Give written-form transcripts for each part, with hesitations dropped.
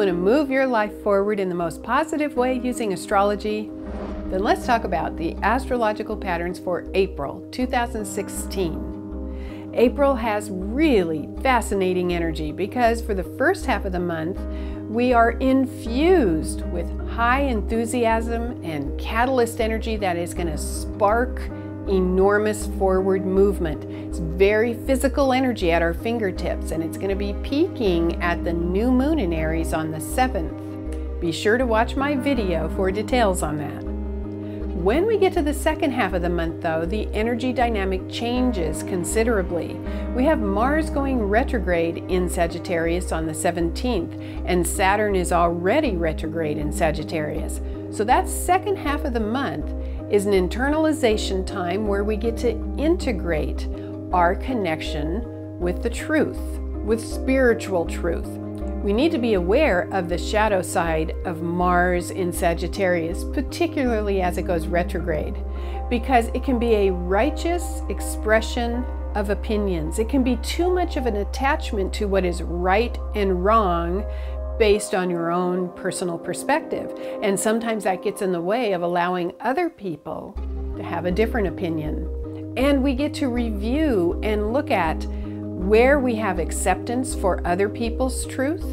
want to move your life forward in the most positive way using astrology? Then let's talk about the astrological patterns for April 2016. April has really fascinating energy because for the first half of the month, we are infused with high enthusiasm and catalyst energy that is going to spark enormous forward movement. It's very physical energy at our fingertips, and it's going to be peaking at the new moon in Aries on the 7th. Be sure to watch my video for details on that. When we get to the second half of the month, though, the energy dynamic changes considerably. We have Mars going retrograde in Sagittarius on the 17th, and Saturn is already retrograde in Sagittarius. So that second half of the month is an internalization time where we get to integrate our connection with the truth, with spiritual truth. We need to be aware of the shadow side of Mars in Sagittarius, particularly as it goes retrograde, because it can be a righteous expression of opinions. It can be too much of an attachment to what is right and wrong based on your own personal perspective. And sometimes that gets in the way of allowing other people to have a different opinion. And we get to review and look at where we have acceptance for other people's truth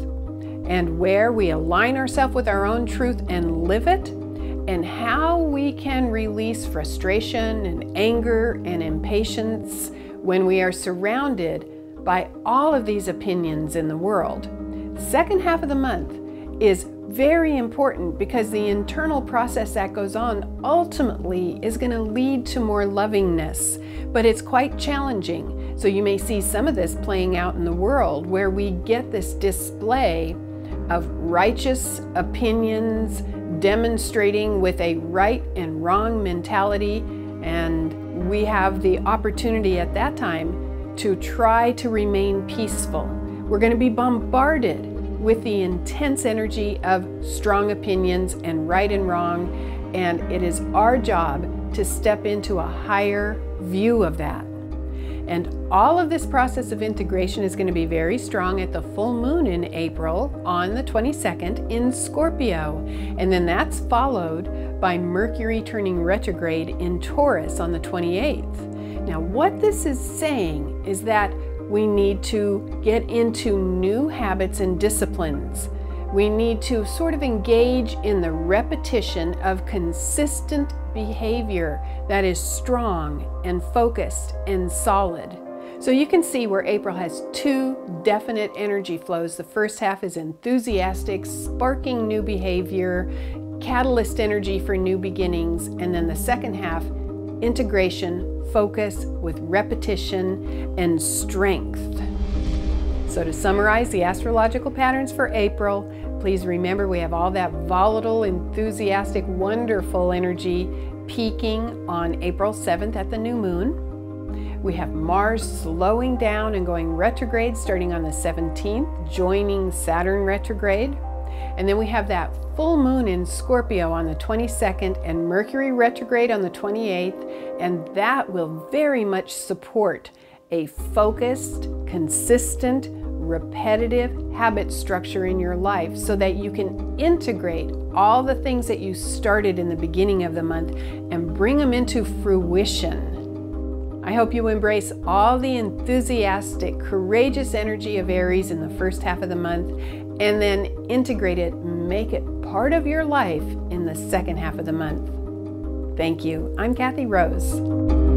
and where we align ourselves with our own truth and live it, and how we can release frustration and anger and impatience when we are surrounded by all of these opinions in the world. The second half of the month is very important because the internal process that goes on ultimately is going to lead to more lovingness, but it's quite challenging. So you may see some of this playing out in the world where we get this display of righteous opinions demonstrating with a right and wrong mentality, and we have the opportunity at that time to try to remain peaceful. We're going to be bombarded with the intense energy of strong opinions and right and wrong, and it is our job to step into a higher view of that. And all of this process of integration is going to be very strong at the full moon in April on the 22nd in Scorpio. And then that's followed by Mercury turning retrograde in Taurus on the 28th. Now, what this is saying is that we need to get into new habits and disciplines. We need to sort of engage in the repetition of consistent behavior that is strong and focused and solid. So you can see where April has two definite energy flows. The first half is enthusiastic, sparking new behavior, catalyst energy for new beginnings, and then the second half, integration, focus with repetition and strength. So to summarize the astrological patterns for April, please remember we have all that volatile, enthusiastic, wonderful energy peaking on April 7th at the new moon. We have Mars slowing down and going retrograde starting on the 17th, joining Saturn retrograde. And then we have that full moon in Scorpio on the 22nd and Mercury retrograde on the 28th, and that will very much support a focused, consistent, repetitive habit structure in your life so that you can integrate all the things that you started in the beginning of the month and bring them into fruition. I hope you embrace all the enthusiastic, courageous energy of Aries in the first half of the month and then integrate it, make it part of your life in the second half of the month. Thank you. I'm Kathy Rose.